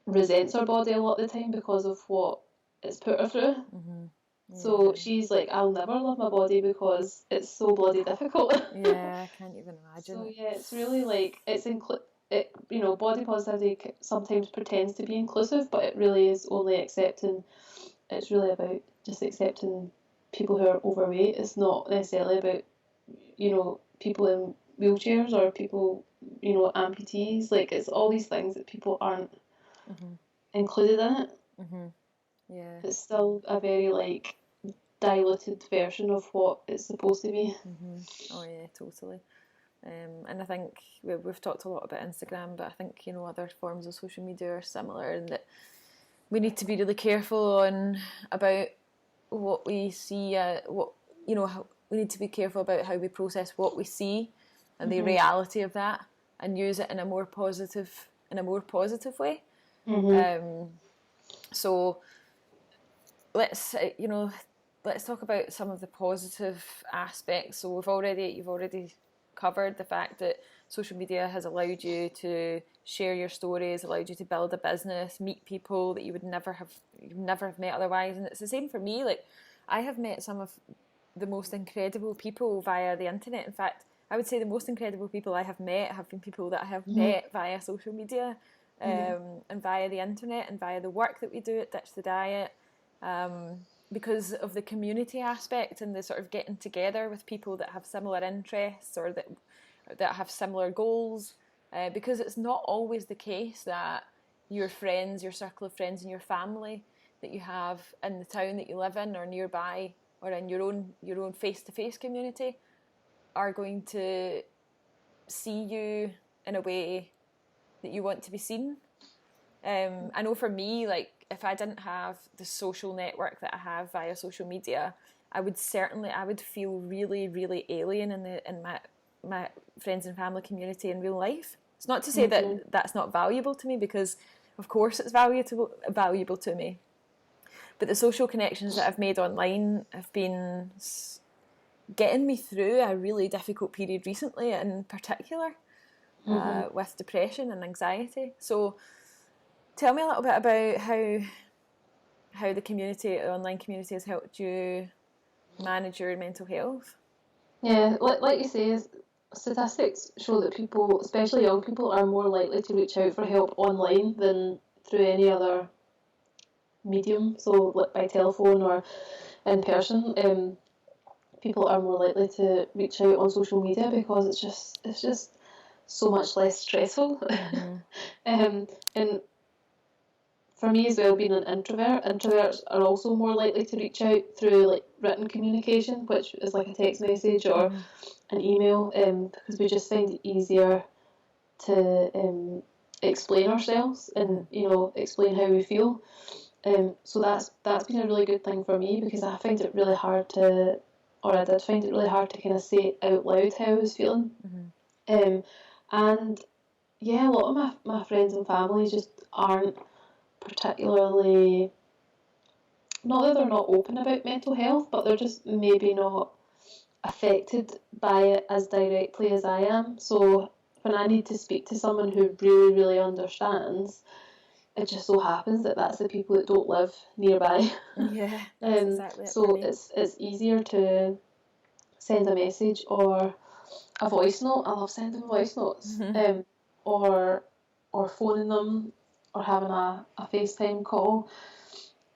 resents her body a lot of the time because of what it's put her through. So she's like, I'll never love my body because it's so bloody difficult. Yeah, I can't even imagine. So yeah, it's really like body positivity sometimes pretends to be inclusive, but it really is only accepting. It's really about just accepting people who are overweight. It's not necessarily about people in wheelchairs or people amputees. Like, it's all these things that people aren't included in it. Yeah, It's still a very diluted version of what it's supposed to be. Oh yeah, totally. And I think we've talked a lot about Instagram, but I think other forms of social media are similar in that we need to be really careful about what we see. We need to be careful about how we process what we see and the reality of that, and use it in a more positive way. So let's talk about some of the positive aspects. So you've already covered the fact that social media has allowed you to share your stories, allowed you to build a business, meet people that you would never have met otherwise. And it's the same for me. Like, I have met some of the most incredible people via the internet. In fact, I would say the most incredible people I have met have been people that I have met via social media, and via the internet, and via the work that we do at Ditch the Diet, because of the community aspect and the sort of getting together with people that have similar interests or that have similar goals, because it's not always the case that your friends, your circle of friends and your family that you have in the town that you live in or nearby or in your own face-to-face community are going to see you in a way that you want to be seen. I know for me, like, if I didn't have the social network that I have via social media, I would feel really, really alien in my friends and family community in real life. It's not to say that that's not valuable to me, because of course it's valuable to me. But the social connections that I've made online have been getting me through a really difficult period recently, in particular, with depression and anxiety. So tell me a little bit about how the online community has helped you manage your mental health. Yeah, like you say, statistics show that people, especially young people, are more likely to reach out for help online than through any other medium. So, like by telephone or in person, people are more likely to reach out on social media because it's just so much less stressful. And for me as well, being an introvert, introverts are also more likely to reach out through like written communication, which is like a text message or an email, because we just find it easier to explain ourselves and explain how we feel. So that's been a really good thing for me, because I find it really hard to, or I did find it really hard to kind of say out loud how I was feeling. And yeah, a lot of my friends and family just aren't particularly, not that they're not open about mental health, but they're just maybe not affected by it as directly as I am. So when I need to speak to someone who really, really understands, it just so happens that that's the people that don't live nearby. Yeah, that's exactly it. So it's easier to send a message or a voice note. I love sending voice notes. Or phoning them or having a FaceTime call.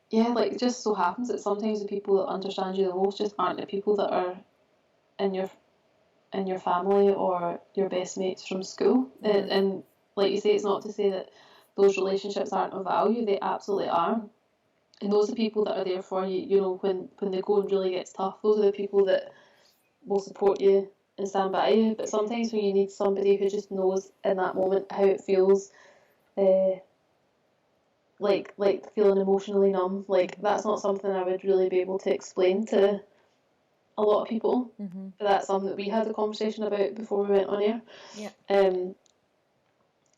Yeah, like it just so happens that sometimes the people that understand you the most just aren't the people that are in your family or your best mates from school. And like you say, it's not to say that those relationships aren't of value. They absolutely are. And those are the people that are there for you, when the going really gets tough. Those are the people that will support you and stand by you. But sometimes when you need somebody who just knows in that moment how it feels, like feeling emotionally numb, like that's not something I would really be able to explain to a lot of people. But that's something that we had a conversation about before we went on air.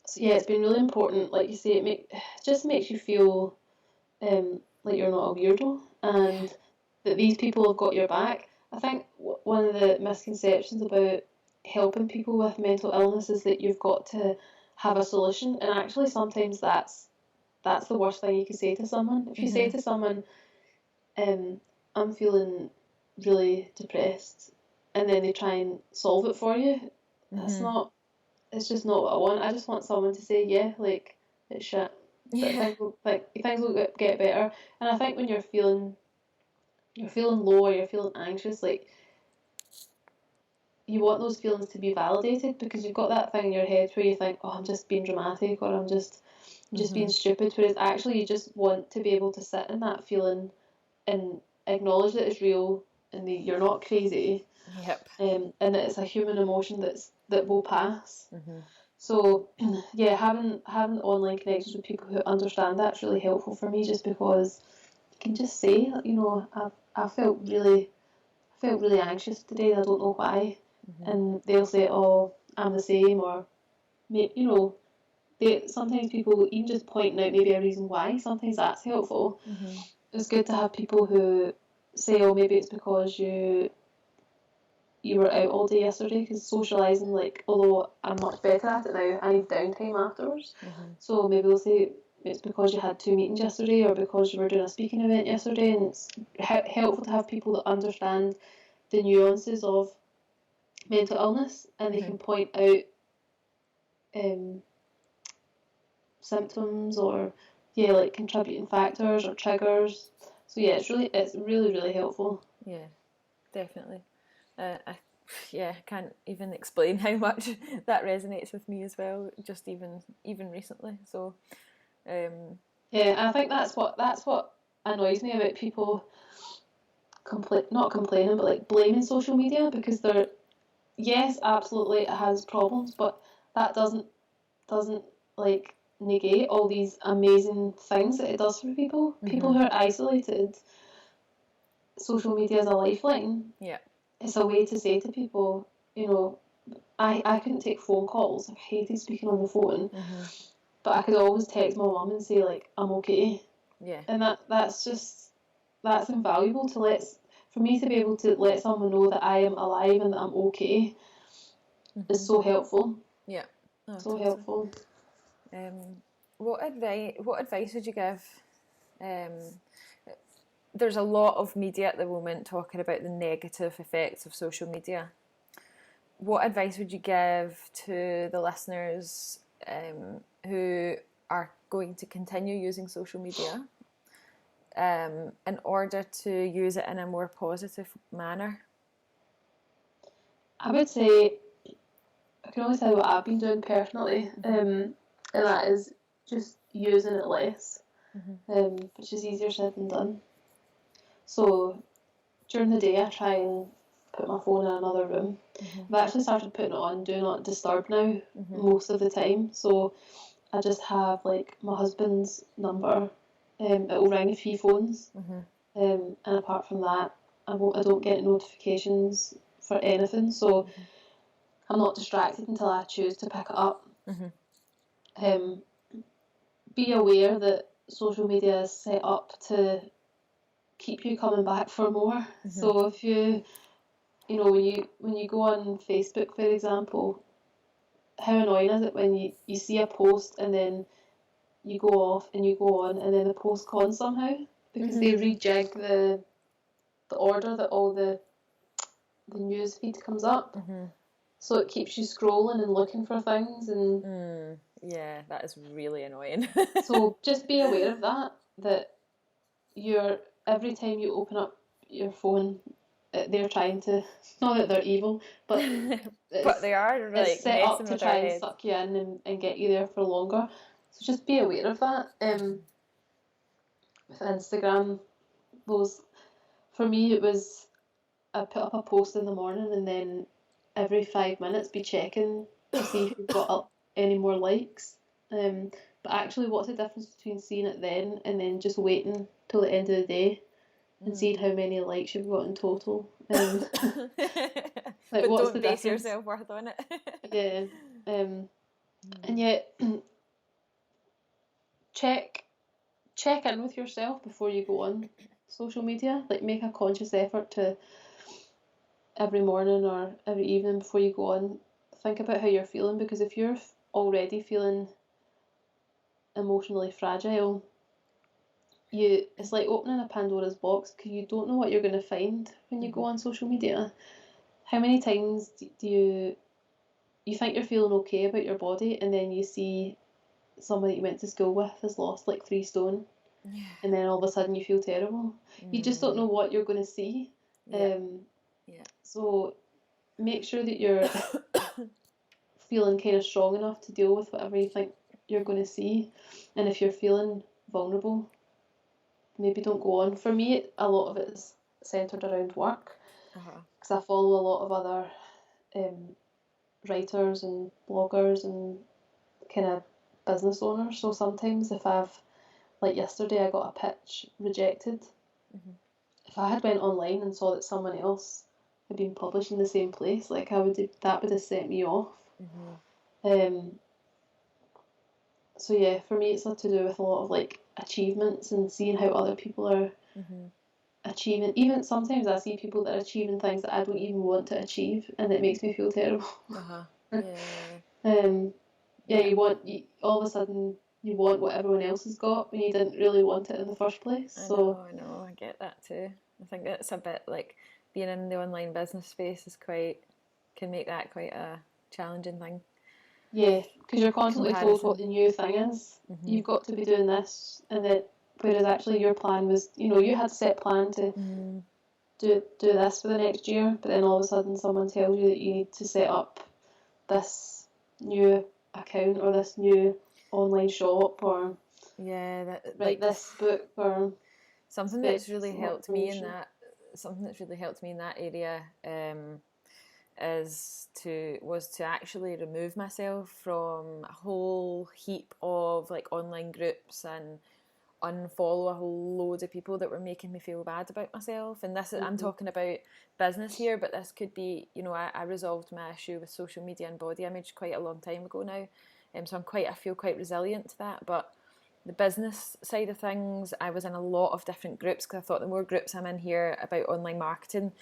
So yeah, it's been really important. Like you say, it just makes you feel like you're not a weirdo, and that these people have got your back. I think one of the misconceptions about helping people with mental illness is that you've got to have a solution, and actually sometimes that's the worst thing you can say to someone. If you say to someone, I'm feeling really depressed, and then they try and solve it for you, it's just not what I want. I just want someone to say, yeah, like, it's shit. But things will get better. And I think when you're feeling low or you're feeling anxious, like, you want those feelings to be validated, because you've got that thing in your head where you think, oh, I'm just being dramatic, or I'm just being stupid, whereas actually you just want to be able to sit in that feeling and acknowledge that it's real and that you're not crazy. And that it's a human emotion that will pass. So yeah, having online connections with people who understand that's really helpful for me, just because you can just say, I felt really anxious today, I don't know why. And they'll say, oh, I'm the same, or sometimes people even just pointing out maybe a reason why, sometimes that's helpful. It's good to have people who say, oh, maybe it's because you were out all day yesterday, because socialising, like, although I'm much better at it now, I need downtime afterwards. So maybe they'll say it's because you had 2 meetings yesterday, or because you were doing a speaking event yesterday, and it's helpful to have people that understand the nuances of mental illness, and they can point out symptoms or like contributing factors or triggers. So yeah, it's really, really helpful. Yeah, definitely. I can't even explain how much that resonates with me as well, just even recently. So I think that's what annoys me about people not complaining, but like blaming social media, because yes, absolutely it has problems, but that doesn't like negate all these amazing things that it does for people. Mm-hmm. People who are isolated, social media is a lifeline. Yeah. It's a way to say to people, you know, I couldn't take phone calls. I hated speaking on the phone. Mm-hmm. But I could always text my mum and say, like, I'm okay. Yeah. And that's invaluable for me to be able to let someone know that I am alive and that I'm okay. Mm-hmm. Is so helpful. Yeah. Oh, so totally helpful. What advice would you give? There's a lot of media at the moment talking about the negative effects of social media. What advice would you give to the listeners who are going to continue using social media in order to use it in a more positive manner? I would say, I can only tell you what I've been doing personally, and that is just using it less, which is easier said than done. So during the day I try and put my phone in another room. I've actually started putting it on Do Not Disturb now most of the time. So I just have like my husband's number. It will ring if he phones. And apart from that, I don't get notifications for anything. So I'm not distracted until I choose to pick it up. Be aware that social media is set up to keep you coming back for more. So if you know, when you go on Facebook, for example, how annoying is it when you see a post and then you go off and you go on and then the post gone somehow, because they rejig the order that all the news feed comes up. So it keeps you scrolling and looking for things, and yeah, that is really annoying. So just be aware of that you're, every time you open up your phone, they're trying to, not that they're evil, but but they are like it's set up to try and suck you in and get you there for longer. So just be aware of that. With Instagram, for me it was, I put up a post in the morning and then every 5 minutes be checking to see if you've got up any more likes. But actually, what's the difference between seeing it then and then just waiting till the end of the day and seeing how many likes you've got in total? Like, but what's don't the base difference? yourself worth on it. Yeah. And yet, check in with yourself before you go on social media. Like, make a conscious effort to, every morning or every evening before you go on, think about how you're feeling, because if you're already feeling emotionally fragile, it's like opening a Pandora's box, because you don't know what you're going to find when you go on social media. How many times do you think you're feeling okay about your body, and then you see someone that you went to school with has lost like 3 stone, and then all of a sudden you feel terrible. You just don't know what you're going to see. So make sure that you're feeling kind of strong enough to deal with whatever you think you're going to see. And if you're feeling vulnerable, maybe don't go on. For me, a lot of it is centred around work, because I follow a lot of other writers and bloggers and kind of business owners. So sometimes if like yesterday I got a pitch rejected, if I had went online and saw that someone else had been published in the same place, like that would have set me off. So yeah, for me it's to do with a lot of like achievements and seeing how other people are achieving. Even sometimes I see people that are achieving things that I don't even want to achieve, and it makes me feel terrible. All of a sudden you want what everyone else has got when you didn't really want it in the first place. I know, I get that too. I think it's a bit like being in the online business space can make that quite a challenging thing. Yeah, because you're constantly told what the new thing is. You've got to be doing this, and then whereas actually your plan was, you had a set plan to do this for the next year, but then all of a sudden someone tells you that you need to set up this new account or this new online shop or write this book or something that's really Space, helped not me in promotion. that something that's really helped me in that area was to actually remove myself from a whole heap of like online groups and unfollow a whole load of people that were making me feel bad about myself. And this is, I'm talking about business here, but this could be, you know, I resolved my issue with social media and body image quite a long time ago now, so I feel quite resilient to that. But the business side of things, I was in a lot of different groups because I thought the more groups I'm in here about online marketing,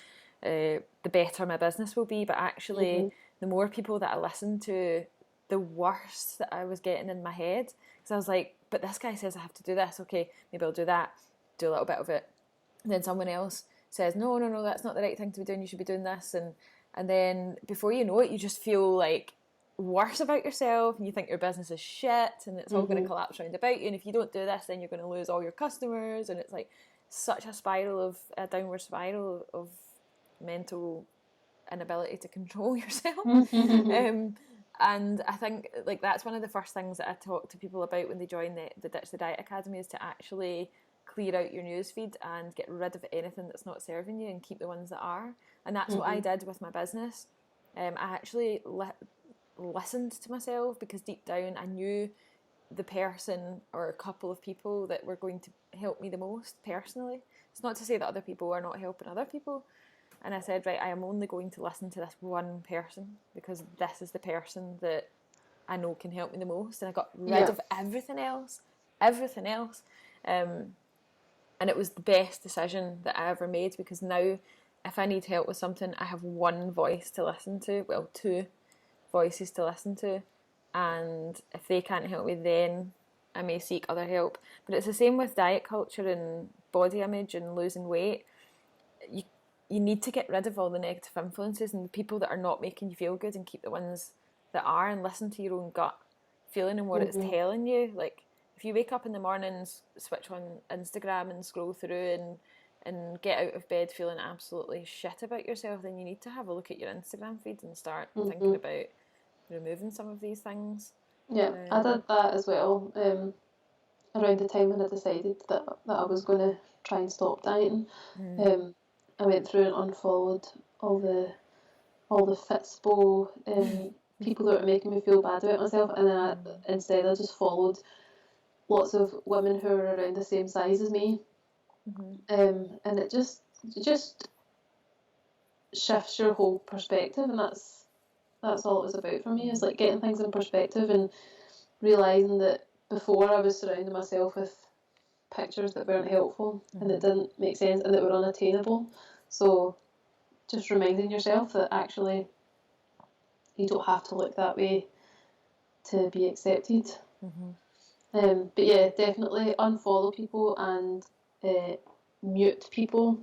the better my business will be. But actually, the more people that I listened to, the worse that I was getting in my head. Because I was like, but this guy says I have to do this. Okay, maybe I'll do that. Do a little bit of it. And then someone else says, no, that's not the right thing to be doing. You should be doing this. And then before you know it, you just feel like worse about yourself, and you think your business is shit and it's all going to collapse round about you. And if you don't do this, then you're going to lose all your customers. And it's like such a downward spiral of mental inability to control yourself. And I think like that's one of the first things that I talk to people about when they join the Ditch the Diet Academy, is to actually clear out your newsfeed and get rid of anything that's not serving you and keep the ones that are. And that's what I did with my business. I actually listened to myself, because deep down I knew the person or a couple of people that were going to help me the most personally. It's not to say that other people are not helping other people. And I said, right, I am only going to listen to this one person, because this is the person that I know can help me the most. And I got rid of everything else. And it was the best decision that I ever made, because now if I need help with something, I have one voice to listen to, well, two voices to listen to. And if they can't help me, then I may seek other help. But it's the same with diet culture and body image and losing weight. You need to get rid of all the negative influences and the people that are not making you feel good, and keep the ones that are, and listen to your own gut feeling and what it's telling you. Like if you wake up in the morning, switch on Instagram and scroll through and get out of bed feeling absolutely shit about yourself, then you need to have a look at your Instagram feed and start thinking about removing some of these things. Yeah, I did that as well. Around the time when I decided that I was going to try and stop dieting, I went through and unfollowed all the Fitspo people that were making me feel bad about myself, and then instead I just followed lots of women who are around the same size as me, and it just shifts your whole perspective, and that's all it was about for me. It's like getting things in perspective and realising that before I was surrounding myself with pictures that weren't helpful and that didn't make sense and that were unattainable. So just reminding yourself that actually you don't have to look that way to be accepted. But yeah, definitely unfollow people and mute people.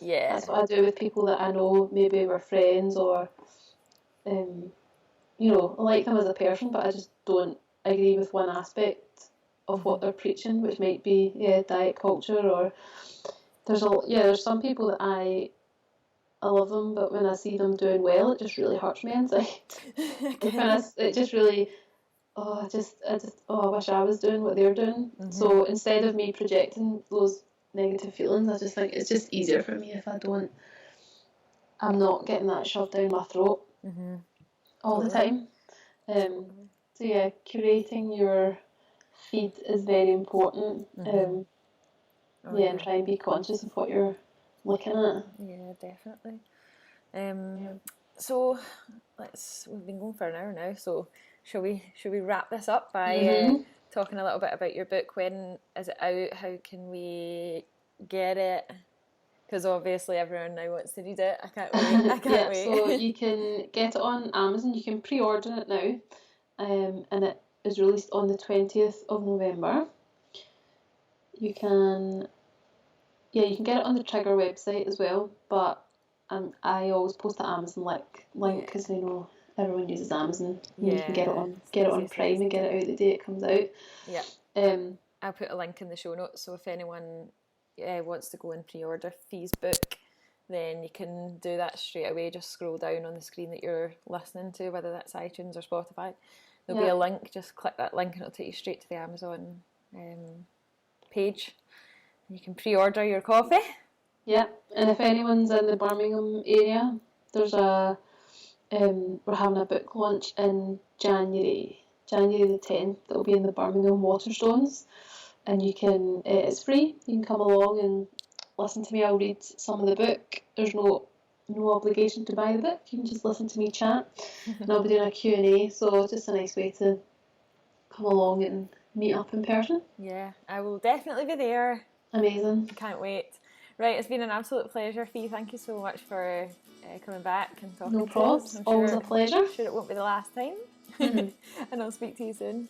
Yeah. That's what I do with people that I know maybe we're friends, or you know, I like them as a person, but I just don't agree with one aspect of what they're preaching, which might be diet culture, or there's some people that I love them, but when I see them doing well, it just really hurts me inside. It just really, I wish I was doing what they're doing. So instead of me projecting those negative feelings, I just think it's just easier for me if I'm not getting that shoved down my throat all the time. So yeah, curating your feed is very important. And try and be conscious of what you're looking at. Yeah, definitely. So we've been going for an hour now, so shall we wrap this up by talking a little bit about your book? When is it out? How can we get it? Because obviously everyone now wants to read it. I can't wait. So you can get it on Amazon. You can pre-order it now, and it is released on the 20th of November. You can get it on the Trigger website as well, but I always post the Amazon link because I know everyone uses Amazon. And you can get it on Prime and get it out the day it comes out. Yeah. I'll put a link in the show notes, so if anyone wants to go and pre-order Fee's book, then you can do that straight away. Just scroll down on the screen that you're listening to, whether that's iTunes or Spotify. There'll be a link. Just click that link and it'll take you straight to the Amazon page. You can pre-order your coffee. Yeah, and if anyone's in the Birmingham area, there's we're having a book launch in January the 10th. It'll be in the Birmingham Waterstones, and you can, it's free. You can come along and listen to me. I'll read some of the book. There's no obligation to buy the book. You can just listen to me chat, and I'll be doing a Q&A. So it's just a nice way to come along and meet up in person. Yeah, I will definitely be there. Amazing. I can't wait. Right, it's been an absolute pleasure, Fee. Thank you so much for coming back and talking No to problems. us. Always a pleasure. I'm sure it won't be the last time. And I'll speak to you soon.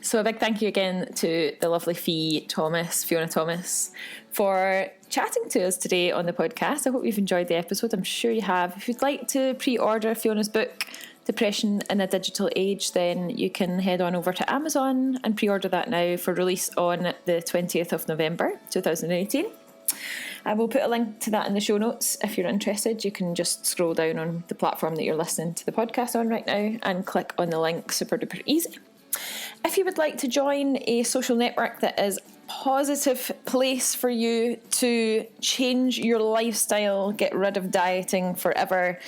So a big thank you again to the lovely Fiona Thomas, for chatting to us today on the podcast. I hope you've enjoyed the episode. I'm sure you have. If you'd like to pre-order Fiona's book, Depression in a Digital Age, then you can head on over to Amazon and pre-order that now for release on the 20th of November 2018. I will put a link to that in the show notes. If you're interested, you can just scroll down on the platform that you're listening to the podcast on right now and click on the link. Super duper easy. If you would like to join a social network that is a positive place for you to change your lifestyle, get rid of dieting forever,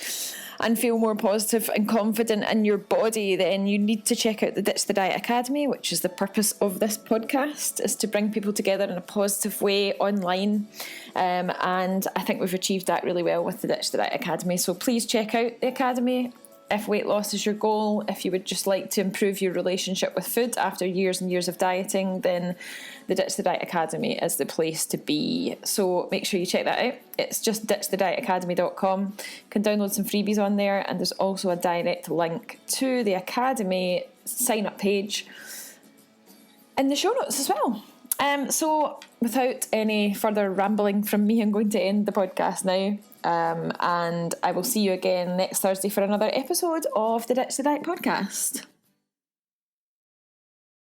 and feel more positive and confident in your body, then you need to check out the Ditch the Diet Academy, which is the purpose of this podcast, is to bring people together in a positive way online. And I think we've achieved that really well with the Ditch the Diet Academy. So please check out the Academy. If weight loss is your goal, if you would just like to improve your relationship with food after years and years of dieting, then the Ditch the Diet Academy is the place to be. So make sure you check that out. It's just ditchthedietacademy.com. You can download some freebies on there, and there's also a direct link to the Academy sign-up page in the show notes as well. So without any further rambling from me, I'm going to end the podcast now. And I will see you again next Thursday for another episode of the Ditch the Diet podcast.